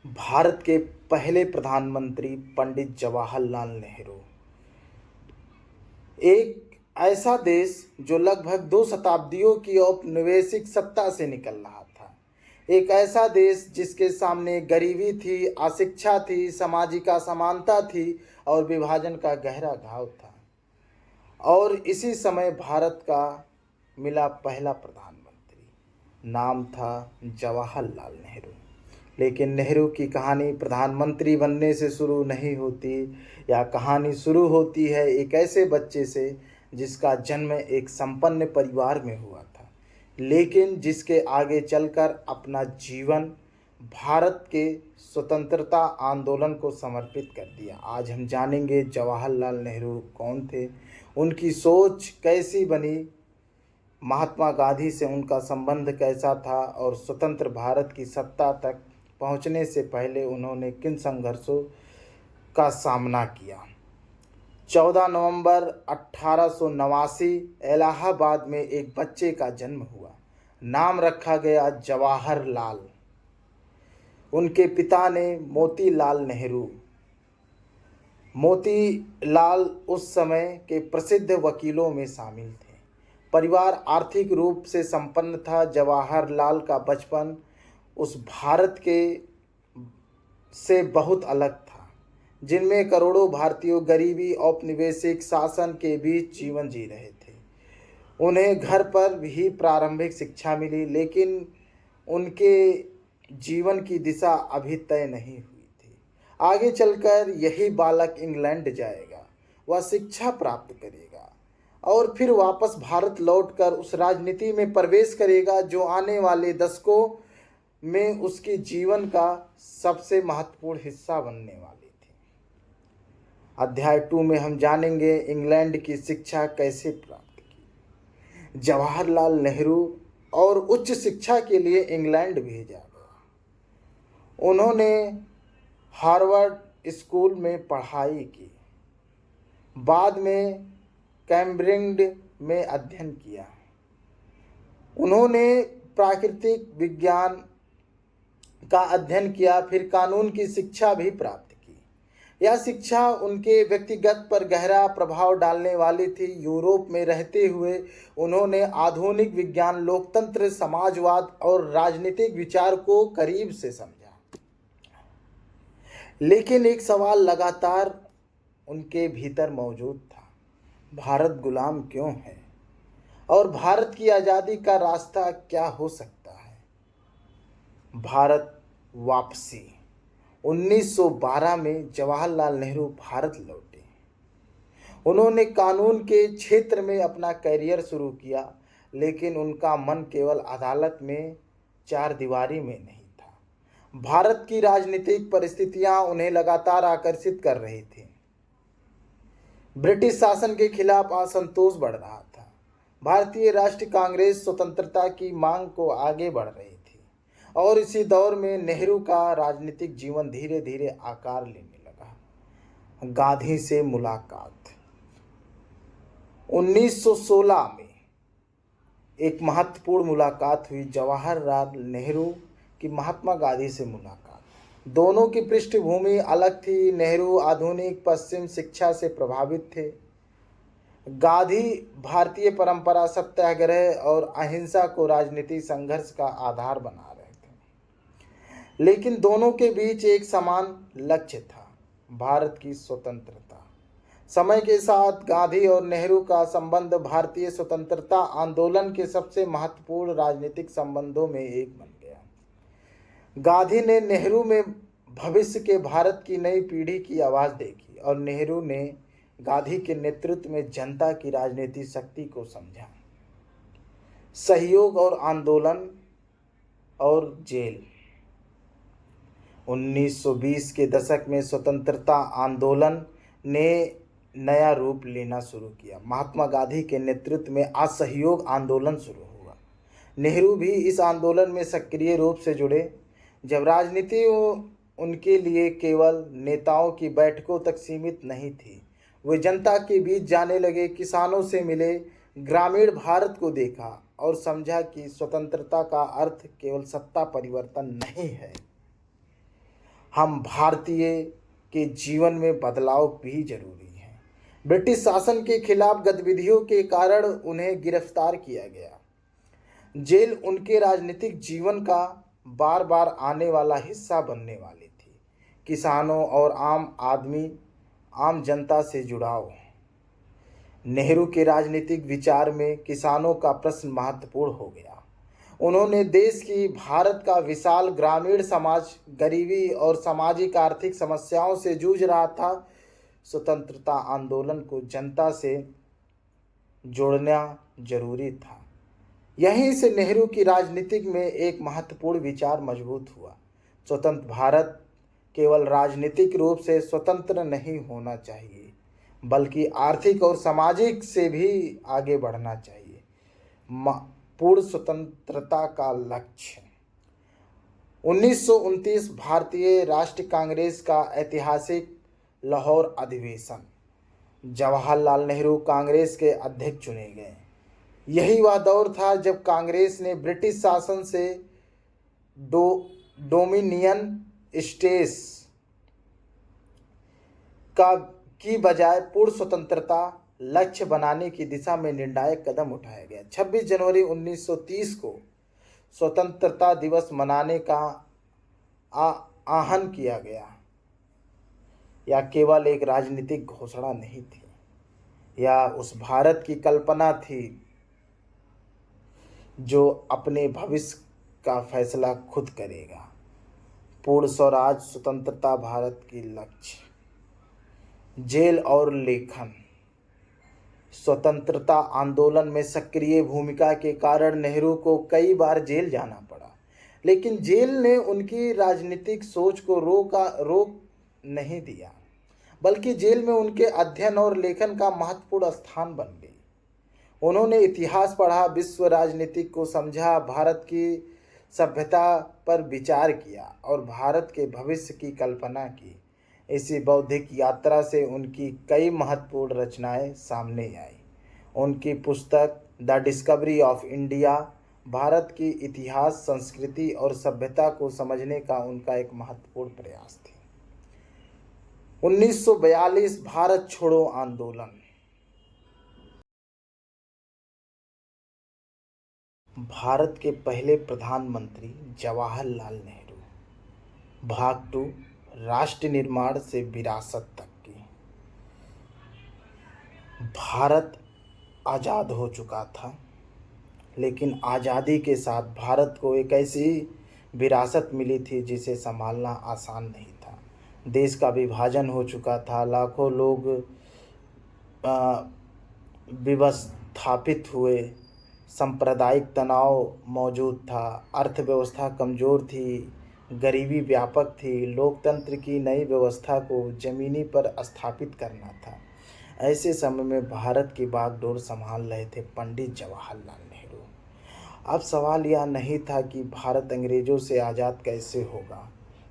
भारत के पहले प्रधानमंत्री पंडित जवाहरलाल नेहरू, एक ऐसा देश जो लगभग 2 शताब्दियों की औपनिवेशिक सत्ता से निकल रहा था। एक ऐसा देश जिसके सामने गरीबी थी, अशिक्षा थी, सामाजिक असमानता थी और विभाजन का गहरा घाव था। और इसी समय भारत का मिला पहला प्रधानमंत्री, नाम था जवाहरलाल नेहरू। लेकिन नेहरू की कहानी प्रधानमंत्री बनने से शुरू नहीं होती। या कहानी शुरू होती है एक ऐसे बच्चे से जिसका जन्म एक संपन्न परिवार में हुआ था, लेकिन जिसके आगे चलकर अपना जीवन भारत के स्वतंत्रता आंदोलन को समर्पित कर दिया। आज हम जानेंगे जवाहरलाल नेहरू कौन थे, उनकी सोच कैसी बनी, महात्मा गांधी से उनका संबंध कैसा था और स्वतंत्र भारत की सत्ता तक पहुंचने से पहले उन्होंने किन संघर्षों का सामना किया। 14 नवंबर 1889 इलाहाबाद में एक बच्चे का जन्म हुआ। नाम रखा गया जवाहरलाल। उनके पिता ने मोतीलाल नेहरू। मोतीलाल उस समय के प्रसिद्ध वकीलों में शामिल थे। परिवार आर्थिक रूप से संपन्न था। जवाहरलाल का बचपन उस भारत के से बहुत अलग था जिनमें करोड़ों भारतीय गरीबी औपनिवेशिक शासन के बीच जीवन जी रहे थे। उन्हें घर पर ही प्रारंभिक शिक्षा मिली, लेकिन उनके जीवन की दिशा अभी तय नहीं हुई थी। आगे चलकर यही बालक इंग्लैंड जाएगा, वह शिक्षा प्राप्त करेगा और फिर वापस भारत लौटकर उस राजनीति में प्रवेश करेगा जो आने वाले दशकों में उसके जीवन का सबसे महत्वपूर्ण हिस्सा बनने वाली थी। अध्याय 2 में हम जानेंगे इंग्लैंड की शिक्षा कैसे प्राप्त की। जवाहरलाल नेहरू और उच्च शिक्षा के लिए इंग्लैंड भेजा गया। उन्होंने हार्वर्ड स्कूल में पढ़ाई की, बाद में कैम्ब्रिज में अध्ययन किया। उन्होंने प्राकृतिक विज्ञान का अध्ययन किया, फिर कानून की शिक्षा भी प्राप्त की। यह शिक्षा उनके व्यक्तिगत पर गहरा प्रभाव डालने वाली थी। यूरोप में रहते हुए उन्होंने आधुनिक विज्ञान, लोकतंत्र, समाजवाद और राजनीतिक विचार को करीब से समझा। लेकिन एक सवाल लगातार उनके भीतर मौजूद था, भारत गुलाम क्यों है और भारत की आज़ादी का रास्ता क्या हो सकता है। भारत वापसी। 1912 में जवाहरलाल नेहरू भारत लौटे। उन्होंने कानून के क्षेत्र में अपना करियर शुरू किया, लेकिन उनका मन केवल अदालत में चार दीवारी में नहीं था। भारत की राजनीतिक परिस्थितियां उन्हें लगातार आकर्षित कर रही थी। ब्रिटिश शासन के खिलाफ असंतोष बढ़ रहा था। भारतीय राष्ट्रीय कांग्रेस स्वतंत्रता की मांग को आगे बढ़ रही थी और इसी दौर में नेहरू का राजनीतिक जीवन धीरे धीरे आकार लेने लगा। गांधी से मुलाकात। 1916 में एक महत्वपूर्ण मुलाकात हुई। जवाहरलाल नेहरू की महात्मा गांधी से मुलाकात। दोनों की पृष्ठभूमि अलग थी। नेहरू आधुनिक पश्चिम शिक्षा से प्रभावित थे। गांधी भारतीय परंपरा, सत्याग्रह और अहिंसा को राजनीतिक संघर्ष का आधार बना रहे थे। लेकिन दोनों के बीच एक समान लक्ष्य था, भारत की स्वतंत्रता। समय के साथ गांधी और नेहरू का संबंध भारतीय स्वतंत्रता आंदोलन के सबसे महत्वपूर्ण राजनीतिक संबंधों में एक बन गया। गांधी ने नेहरू में भविष्य के भारत की नई पीढ़ी की आवाज़ देखी और नेहरू ने गांधी के नेतृत्व में जनता की राजनीतिक शक्ति को समझा। सहयोग और आंदोलन और जेल। 1920 के दशक में स्वतंत्रता आंदोलन ने नया रूप लेना शुरू किया। महात्मा गांधी के नेतृत्व में असहयोग आंदोलन शुरू हुआ। नेहरू भी इस आंदोलन में सक्रिय रूप से जुड़े। जब राजनीति उनके लिए केवल नेताओं की बैठकों तक सीमित नहीं थी, वे जनता के बीच जाने लगे, किसानों से मिले, ग्रामीण भारत को देखा और समझा कि स्वतंत्रता का अर्थ केवल सत्ता परिवर्तन नहीं है, हम भारतीय के जीवन में बदलाव भी जरूरी है। ब्रिटिश शासन के खिलाफ गतिविधियों के कारण उन्हें गिरफ्तार किया गया। जेल उनके राजनीतिक जीवन का बार बार आने वाला हिस्सा बनने वाली थी। किसानों और आम जनता से जुड़ाव। नेहरू के राजनीतिक विचार में किसानों का प्रश्न महत्वपूर्ण हो गया। उन्होंने देश की भारत का विशाल ग्रामीण समाज गरीबी और सामाजिक आर्थिक समस्याओं से जूझ रहा था। स्वतंत्रता आंदोलन को जनता से जोड़ना जरूरी था। यहीं से नेहरू की राजनीतिक में एक महत्वपूर्ण विचार मजबूत हुआ। स्वतंत्र भारत केवल राजनीतिक रूप से स्वतंत्र नहीं होना चाहिए, बल्कि आर्थिक और सामाजिक से भी आगे बढ़ना चाहिए। पूर्ण स्वतंत्रता का लक्ष्य। 1929 भारतीय राष्ट्रीय कांग्रेस का ऐतिहासिक लाहौर अधिवेशन। जवाहरलाल नेहरू कांग्रेस के अध्यक्ष चुने गए। यही वह दौर था जब कांग्रेस ने ब्रिटिश शासन से डोमिनियन स्टेट्स की बजाय पूर्ण स्वतंत्रता लक्ष्य बनाने की दिशा में निर्णायक कदम उठाया गया। 26 जनवरी 1930 को स्वतंत्रता दिवस मनाने का आह्वान किया गया। यह केवल एक राजनीतिक घोषणा नहीं थी, यह उस भारत की कल्पना थी जो अपने भविष्य का फैसला खुद करेगा। पूर्ण स्वराज, स्वतंत्रता, भारत की लक्ष्य। जेल और लेखन। स्वतंत्रता आंदोलन में सक्रिय भूमिका के कारण नेहरू को कई बार जेल जाना पड़ा, लेकिन जेल ने उनकी राजनीतिक सोच को रोक नहीं दिया, बल्कि जेल में उनके अध्ययन और लेखन का महत्वपूर्ण स्थान बन गई। उन्होंने इतिहास पढ़ा, विश्व राजनीति को समझा, भारत की सभ्यता पर विचार किया और भारत के भविष्य की कल्पना की। इसी बौद्धिक यात्रा से उनकी कई महत्वपूर्ण रचनाएं सामने आई। उनकी पुस्तक the discovery of India Bharat की इतिहास, संस्कृति और सभ्यता को समझने का उनका एक महत्वपूर्ण प्रयास थी। 1942 भारत छोड़ो आंदोलन। भारत के पहले प्रधानमंत्री जवाहरलाल नेहरू। भाग 2, राष्ट्र निर्माण से विरासत तक की। भारत आज़ाद हो चुका था, लेकिन आज़ादी के साथ भारत को एक ऐसी विरासत मिली थी जिसे संभालना आसान नहीं था। देश का विभाजन हो चुका था, लाखों लोग विस्थापित हुए, सांप्रदायिक तनाव मौजूद था, अर्थव्यवस्था कमज़ोर थी, गरीबी व्यापक थी, लोकतंत्र की नई व्यवस्था को ज़मीनी पर स्थापित करना था। ऐसे समय में भारत की बागडोर संभाल रहे थे पंडित जवाहरलाल नेहरू। अब सवाल यह नहीं था कि भारत अंग्रेज़ों से आज़ाद कैसे होगा,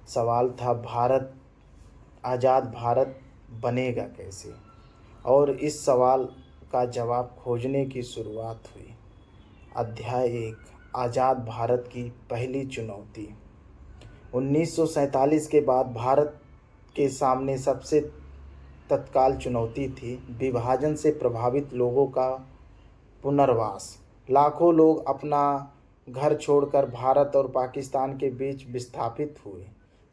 सवाल था आज़ाद भारत बनेगा कैसे। और इस सवाल का जवाब खोजने की शुरुआत हुई। अध्याय 1, आज़ाद भारत की पहली चुनौती। 1947 के बाद भारत के सामने सबसे तत्काल चुनौती थी विभाजन से प्रभावित लोगों का पुनर्वास। लाखों लोग अपना घर छोड़कर भारत और पाकिस्तान के बीच विस्थापित हुए।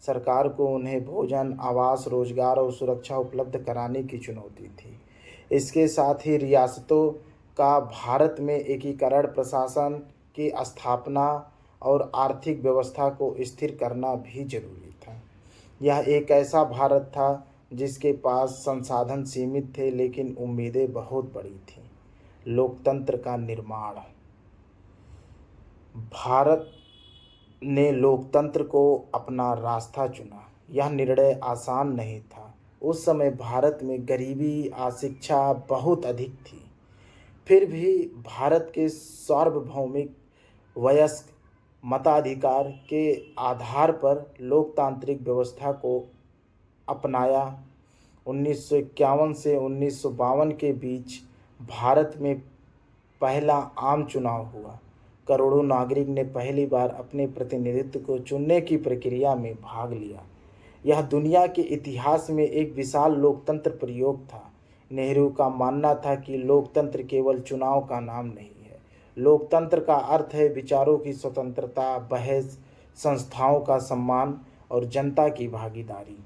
सरकार को उन्हें भोजन, आवास, रोजगार और सुरक्षा उपलब्ध कराने की चुनौती थी। इसके साथ ही रियासतों का भारत में एकीकरण, प्रशासन की स्थापना और आर्थिक व्यवस्था को स्थिर करना भी जरूरी था। यह एक ऐसा भारत था जिसके पास संसाधन सीमित थे, लेकिन उम्मीदें बहुत बड़ी थीं। लोकतंत्र का निर्माण। भारत ने लोकतंत्र को अपना रास्ता चुना। यह निर्णय आसान नहीं था। उस समय भारत में गरीबी, अशिक्षा बहुत अधिक थी। फिर भी भारत के सार्वभौमिक वयस्क मताधिकार के आधार पर लोकतांत्रिक व्यवस्था को अपनाया। 1951 से 1952 के बीच भारत में पहला आम चुनाव हुआ। करोड़ों नागरिक ने पहली बार अपने प्रतिनिधित्व को चुनने की प्रक्रिया में भाग लिया। यह दुनिया के इतिहास में एक विशाल लोकतंत्र प्रयोग था। नेहरू का मानना था कि लोकतंत्र केवल चुनाव का नाम नहीं है। लोकतंत्र का अर्थ है विचारों की स्वतंत्रता, बहस, संस्थाओं का सम्मान और जनता की भागीदारी।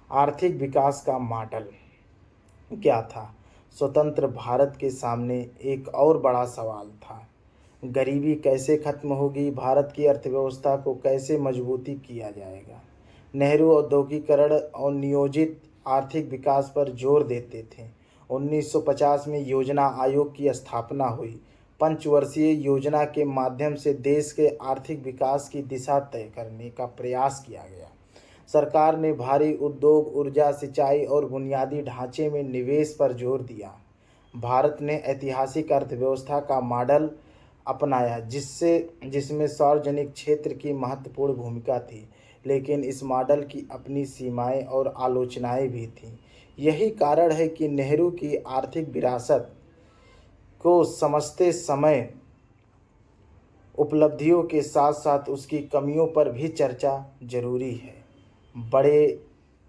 आर्थिक विकास का मॉडल क्या था? स्वतंत्र भारत के सामने एक और बड़ा सवाल था। गरीबी कैसे खत्म होगी? भारत की अर्थव्यवस्था को कैसे मजबूती किया जाएगा? नेहरू औद्योगिकरण और नियोजित आर्थिक विकास पर जोर देते थे। 1950 में योजना आयोग की स्थापना हुई। पंचवर्षीय योजना के माध्यम से देश के आर्थिक विकास की दिशा तय करने का प्रयास किया गया। सरकार ने भारी उद्योग, ऊर्जा, सिंचाई और बुनियादी ढांचे में निवेश पर जोर दिया। भारत ने ऐतिहासिक अर्थव्यवस्था का मॉडल अपनाया जिसमें सार्वजनिक क्षेत्र की महत्वपूर्ण भूमिका थी, लेकिन इस मॉडल की अपनी सीमाएं और आलोचनाएं भी थीं। यही कारण है कि नेहरू की आर्थिक विरासत को समझते समय उपलब्धियों के साथ साथ उसकी कमियों पर भी चर्चा जरूरी है। बड़े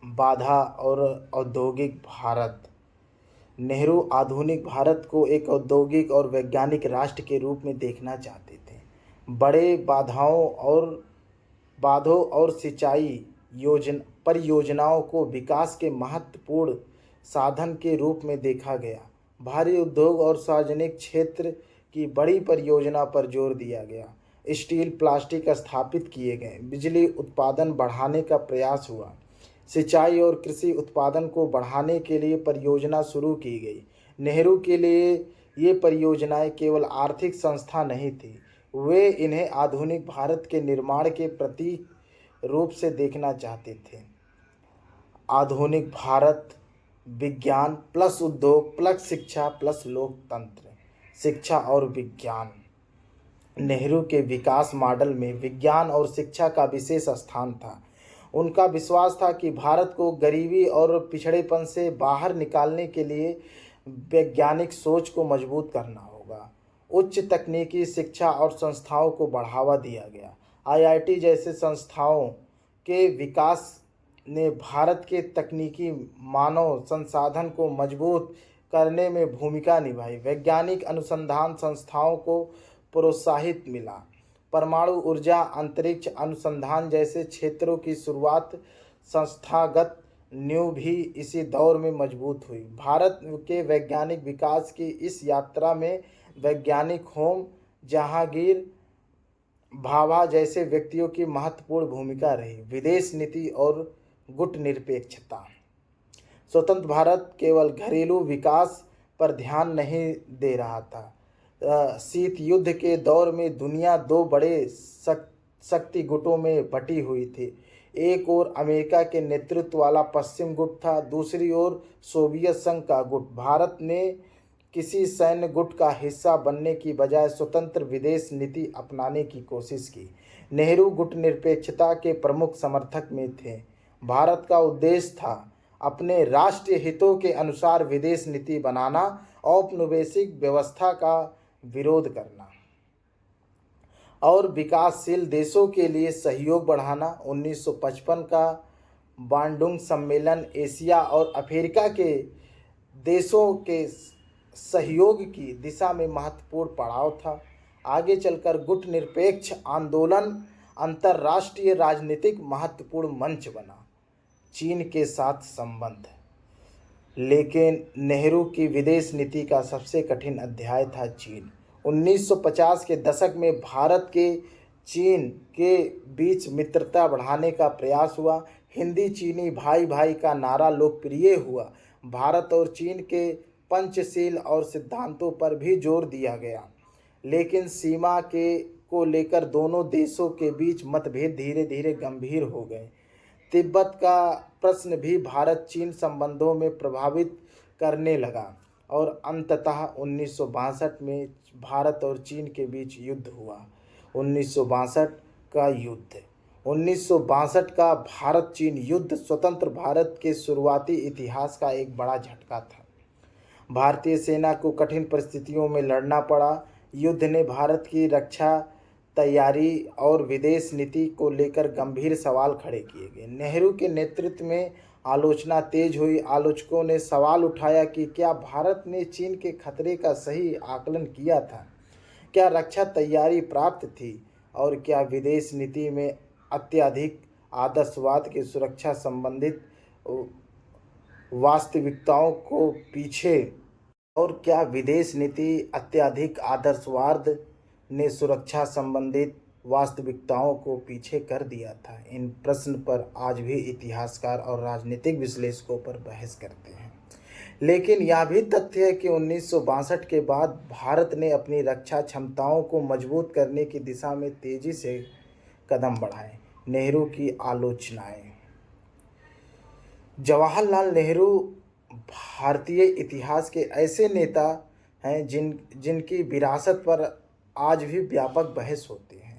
बाधा और औद्योगिक भारत। नेहरू आधुनिक भारत को एक औद्योगिक और वैज्ञानिक राष्ट्र के रूप में देखना चाहते थे। बड़े बाधों और सिंचाई परियोजनाओं को विकास के महत्वपूर्ण साधन के रूप में देखा गया। भारी उद्योग और सार्वजनिक क्षेत्र की बड़ी परियोजना पर जोर दिया गया। स्टील, प्लास्टिक स्थापित किए गए। बिजली उत्पादन बढ़ाने का प्रयास हुआ। सिंचाई और कृषि उत्पादन को बढ़ाने के लिए परियोजना शुरू की गई। नेहरू के लिए ये परियोजनाएं केवल आर्थिक संस्था नहीं थी, वे इन्हें आधुनिक भारत के निर्माण के प्रतीक रूप से देखना चाहते थे। आधुनिक भारत, विज्ञान प्लस उद्योग प्लस शिक्षा प्लस लोकतंत्र। शिक्षा और विज्ञान। नेहरू के विकास मॉडल में विज्ञान और शिक्षा का विशेष स्थान था। उनका विश्वास था कि भारत को गरीबी और पिछड़ेपन से बाहर निकालने के लिए वैज्ञानिक सोच को मजबूत करना होगा। उच्च तकनीकी शिक्षा और संस्थाओं को बढ़ावा दिया गया। आईआईटी जैसे संस्थाओं के विकास ने भारत के तकनीकी मानव संसाधन को मजबूत करने में भूमिका निभाई। वैज्ञानिक अनुसंधान संस्थाओं को प्रोत्साहित मिला। परमाणु ऊर्जा, अंतरिक्ष अनुसंधान जैसे क्षेत्रों की शुरुआत संस्थागत नींव भी इसी दौर में मजबूत हुई। भारत के वैज्ञानिक विकास की इस यात्रा में वैज्ञानिक होम जहांगीर भाभा जैसे व्यक्तियों की महत्वपूर्ण भूमिका रही। विदेश नीति और गुटनिरपेक्षता। स्वतंत्र भारत केवल घरेलू विकास पर ध्यान नहीं दे रहा था। शीत युद्ध के दौर में दुनिया दो बड़े शक्ति गुटों में बटी हुई थी। एक ओर अमेरिका के नेतृत्व वाला पश्चिम गुट था, दूसरी ओर सोवियत संघ का गुट। भारत ने किसी सैन्य गुट का हिस्सा बनने की बजाय स्वतंत्र विदेश नीति अपनाने की कोशिश की। नेहरू गुटनिरपेक्षता के प्रमुख समर्थक में थे। भारत का उद्देश्य था अपने राष्ट्रीय हितों के अनुसार विदेश नीति बनाना, औपनिवेशिक व्यवस्था का विरोध करना और विकासशील देशों के लिए सहयोग बढ़ाना। 1955 का बांडुंग सम्मेलन एशिया और अफ्रीका के देशों के सहयोग की दिशा में महत्वपूर्ण पड़ाव था। आगे चलकर गुटनिरपेक्ष आंदोलन अंतर्राष्ट्रीय राजनीतिक महत्वपूर्ण मंच बना। चीन के साथ संबंध। लेकिन नेहरू की विदेश नीति का सबसे कठिन अध्याय था चीन। 1950 के दशक में भारत के चीन के बीच मित्रता बढ़ाने का प्रयास हुआ। हिंदी चीनी भाई भाई का नारा लोकप्रिय हुआ। भारत और चीन के पंचशील और सिद्धांतों पर भी जोर दिया गया, लेकिन सीमा को लेकर दोनों देशों के बीच मतभेद धीरे धीरे गंभीर हो गए। तिब्बत का प्रश्न भी भारत चीन संबंधों में प्रभावित करने लगा और अंततः 1962 में भारत और चीन के बीच युद्ध हुआ। 1962 का युद्ध। 1962 का भारत चीन युद्ध स्वतंत्र भारत के शुरुआती इतिहास का एक बड़ा झटका था। भारतीय सेना को कठिन परिस्थितियों में लड़ना पड़ा। युद्ध ने भारत की रक्षा तैयारी और विदेश नीति को लेकर गंभीर सवाल खड़े किए गए। नेहरू के नेतृत्व में आलोचना तेज हुई। आलोचकों ने सवाल उठाया कि क्या भारत ने चीन के खतरे का सही आकलन किया था, क्या रक्षा तैयारी प्राप्त थी, और क्या विदेश नीति में अत्यधिक आदर्शवाद की सुरक्षा संबंधित वास्तविकताओं को पीछे और क्या विदेश नीति अत्यधिक आदर्शवाद ने सुरक्षा संबंधित वास्तविकताओं को पीछे कर दिया था। इन प्रश्न पर आज भी इतिहासकार और राजनीतिक विश्लेषकों पर बहस करते हैं। लेकिन यह भी तथ्य है कि 1962 के बाद भारत ने अपनी रक्षा क्षमताओं को मजबूत करने की दिशा में तेजी से कदम बढ़ाए। नेहरू की आलोचनाएं। जवाहरलाल नेहरू भारतीय इतिहास के ऐसे नेता हैं जिनकी विरासत पर आज भी व्यापक बहस होती है।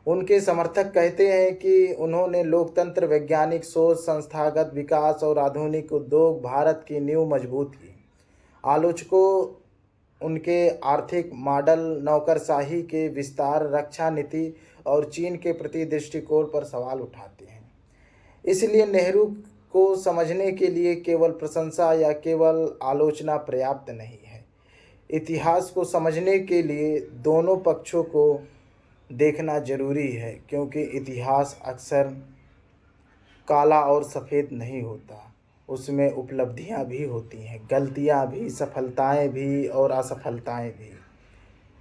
उनके समर्थक कहते हैं कि उन्होंने लोकतंत्र, वैज्ञानिक सोच, संस्थागत विकास और आधुनिक उद्योग भारत की नींव मजबूत की। आलोचकों उनके आर्थिक मॉडल, नौकरशाही के विस्तार, रक्षा नीति और चीन के प्रति दृष्टिकोण पर सवाल उठाते हैं। इसलिए नेहरू को समझने के लिए केवल प्रशंसा या केवल आलोचना पर्याप्त नहीं है। इतिहास को समझने के लिए दोनों पक्षों को देखना जरूरी है, क्योंकि इतिहास अक्सर काला और सफ़ेद नहीं होता। उसमें उपलब्धियां भी होती हैं, गलतियां भी, सफलताएं भी और असफलताएं भी।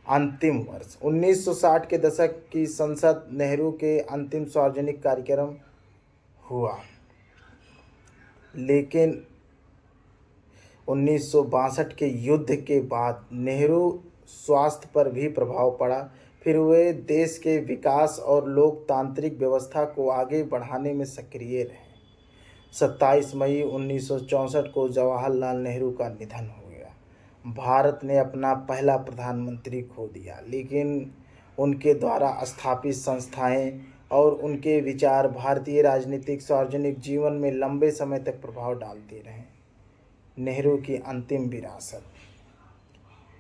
अंतिम वर्ष 1960 के दशक की संसद, नेहरू के अंतिम सार्वजनिक कार्यक्रम हुआ, लेकिन 1962 के युद्ध के बाद नेहरू स्वास्थ्य पर भी प्रभाव पड़ा। फिर वे देश के विकास और लोकतांत्रिक व्यवस्था को आगे बढ़ाने में सक्रिय रहे। 27 मई 1964 को जवाहरलाल नेहरू का निधन हो गया। भारत ने अपना पहला प्रधानमंत्री खो दिया, लेकिन उनके द्वारा स्थापित संस्थाएं और उनके विचार भारतीय राजनीतिक सार्वजनिक जीवन में लंबे समय तक प्रभाव डालते रहे। नेहरू की अंतिम विरासत।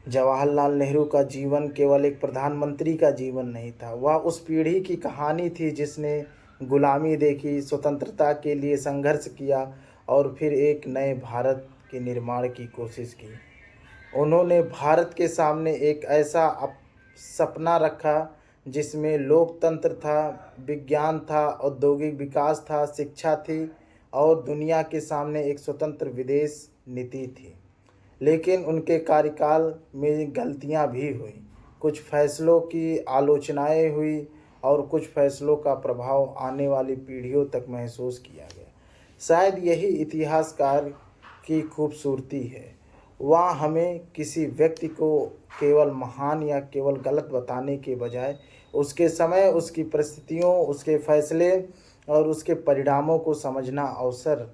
जवाहरलाल नेहरू का जीवन केवल एक प्रधानमंत्री का जीवन नहीं था, वह उस पीढ़ी की कहानी थी जिसने गुलामी देखी, स्वतंत्रता के लिए संघर्ष किया और फिर एक नए भारत के निर्माण की कोशिश की। उन्होंने भारत के सामने एक ऐसा सपना रखा जिसमें लोकतंत्र था, विज्ञान था, औद्योगिक विकास था, शिक्षा थी और दुनिया के सामने एक स्वतंत्र विदेश नीति थी। लेकिन उनके कार्यकाल में गलतियां भी हुई, कुछ फैसलों की आलोचनाएं हुई और कुछ फैसलों का प्रभाव आने वाली पीढ़ियों तक महसूस किया गया। शायद यही इतिहासकार की खूबसूरती है। वह हमें किसी व्यक्ति को केवल महान या केवल गलत बताने के बजाय उसके समय, उसकी परिस्थितियों, उसके फैसले और उसके परिणामों को समझना अवसर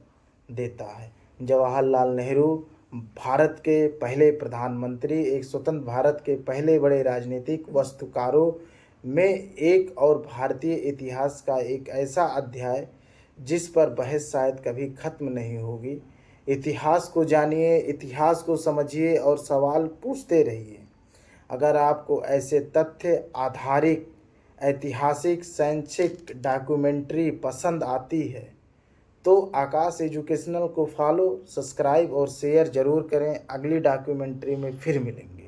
देता है। जवाहरलाल नेहरू भारत के पहले प्रधानमंत्री, एक स्वतंत्र भारत के पहले बड़े राजनीतिक वास्तुकारों में एक और भारतीय इतिहास का एक ऐसा अध्याय जिस पर बहस शायद कभी खत्म नहीं होगी। इतिहास को जानिए, इतिहास को समझिए और सवाल पूछते रहिए। अगर आपको ऐसे तथ्य आधारित ऐतिहासिक शैक्षिक डॉक्यूमेंट्री पसंद आती है तो आकाश एजुकेशनल को फॉलो, सब्सक्राइब और शेयर ज़रूर करें। अगली डॉक्यूमेंट्री में फिर मिलेंगे।